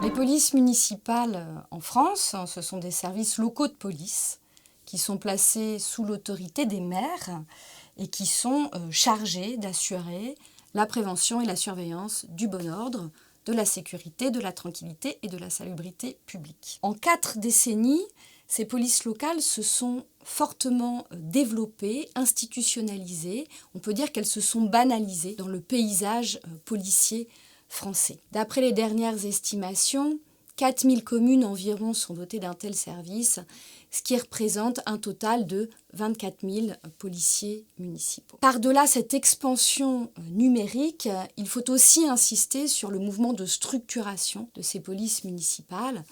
Les polices municipales en France, ce sont des services locaux de police qui sont placés sous l'autorité des maires et qui sont chargés d'assurer la prévention et la surveillance du bon ordre, de la sécurité, de la tranquillité et de la salubrité publique. En 4 décennies, ces polices locales se sont fortement développées, institutionnalisées. On peut dire qu'elles se sont banalisées dans le paysage policier français. D'après les dernières estimations, 4000 communes environ sont dotées d'un tel service, ce qui représente un total de 24 000 policiers municipaux. Par-delà cette expansion numérique, il faut aussi insister sur le mouvement de structuration de ces polices municipales.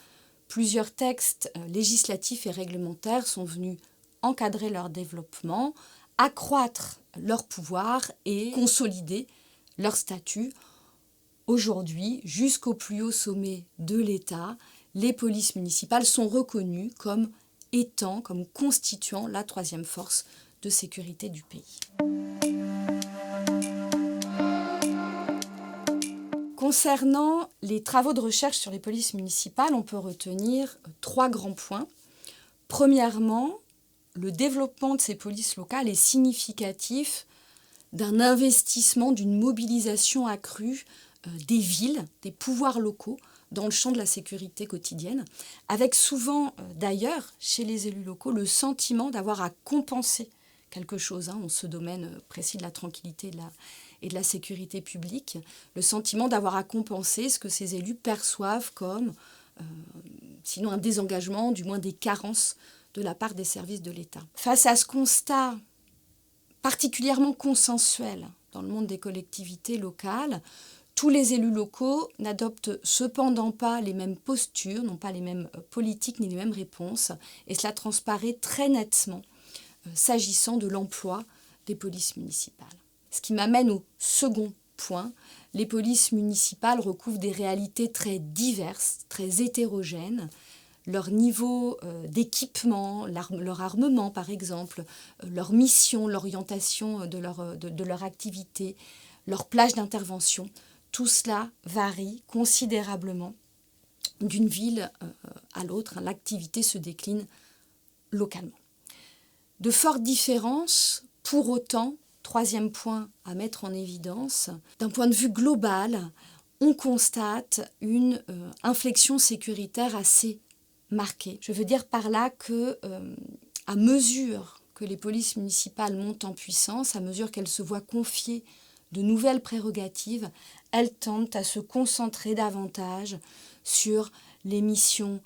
Plusieurs textes législatifs et réglementaires sont venus encadrer leur développement, accroître leur pouvoir et consolider leur statut. Aujourd'hui, jusqu'au plus haut sommet de l'État, les polices municipales sont reconnues comme constituant la 3e force de sécurité du pays. Concernant les travaux de recherche sur les polices municipales, on peut retenir 3 grands points. Premièrement, le développement de ces polices locales est significatif d'un investissement, d'une mobilisation accrue des villes, des pouvoirs locaux dans le champ de la sécurité quotidienne, avec souvent d'ailleurs chez les élus locaux le sentiment d'avoir à compenser quelque chose en ce domaine précis de la tranquillité et de la sécurité publique, le sentiment d'avoir à compenser ce que ces élus perçoivent comme, sinon un désengagement, du moins des carences de la part des services de l'État. Face à ce constat particulièrement consensuel dans le monde des collectivités locales, tous les élus locaux n'adoptent cependant pas les mêmes postures, n'ont pas les mêmes politiques ni les mêmes réponses, et cela transparaît très nettement s'agissant de l'emploi des polices municipales. Ce qui m'amène au second point, les polices municipales recouvrent des réalités très diverses, très hétérogènes. Leur niveau d'équipement, leur armement par exemple, leur mission, l'orientation de leur activité, leur plage d'intervention, tout cela varie considérablement d'une ville à l'autre. L'activité se décline localement. De fortes différences, pour autant, 3e point à mettre en évidence, d'un point de vue global, on constate une inflexion sécuritaire assez marquée. Je veux dire par là que, à mesure que les polices municipales montent en puissance, à mesure qu'elles se voient confier de nouvelles prérogatives, elles tendent à se concentrer davantage sur les missions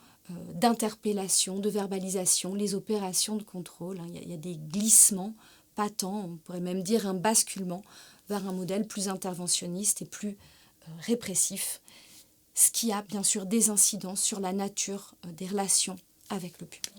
d'interpellation, de verbalisation, les opérations de contrôle. Il y a des glissements patents, on pourrait même dire un basculement vers un modèle plus interventionniste et plus répressif, ce qui a bien sûr des incidences sur la nature des relations avec le public.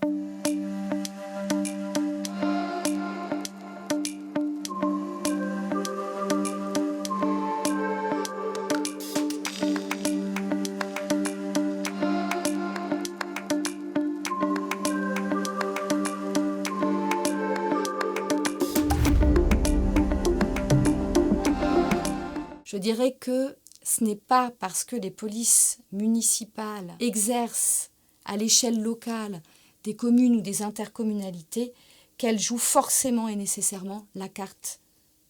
Je dirais que ce n'est pas parce que les polices municipales exercent à l'échelle locale des communes ou des intercommunalités qu'elles jouent forcément et nécessairement la carte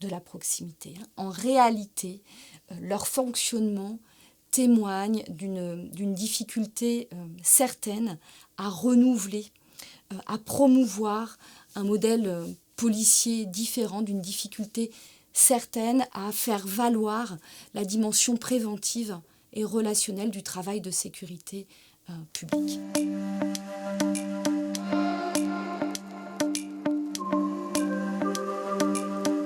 de la proximité. En réalité, leur fonctionnement témoigne d'une difficulté certaine à renouveler, à promouvoir un modèle policier différent, d'une difficulté certaine à faire valoir la dimension préventive et relationnelle du travail de sécurité publique.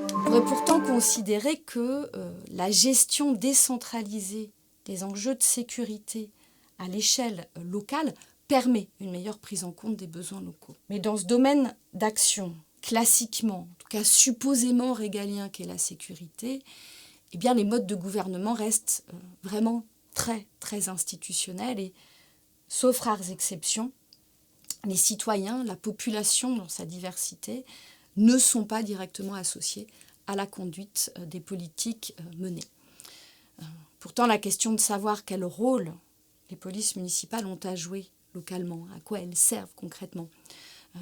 On pourrait pourtant considérer que la gestion décentralisée des enjeux de sécurité à l'échelle locale permet une meilleure prise en compte des besoins locaux. Mais dans ce domaine d'action, classiquement, en tout cas supposément régalien qu'est la sécurité, eh bien les modes de gouvernement restent vraiment très, très institutionnels et, sauf rares exceptions, les citoyens, la population dans sa diversité, ne sont pas directement associés à la conduite des politiques menées. Pourtant, la question de savoir quel rôle les polices municipales ont à jouer localement, à quoi elles servent concrètement.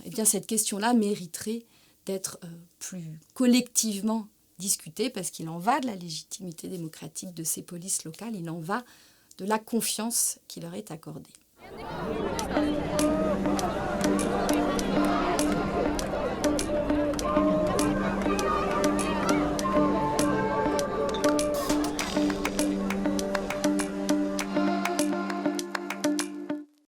Eh bien, cette question-là mériterait d'être plus collectivement discutée parce qu'il en va de la légitimité démocratique de ces polices locales, il en va de la confiance qui leur est accordée.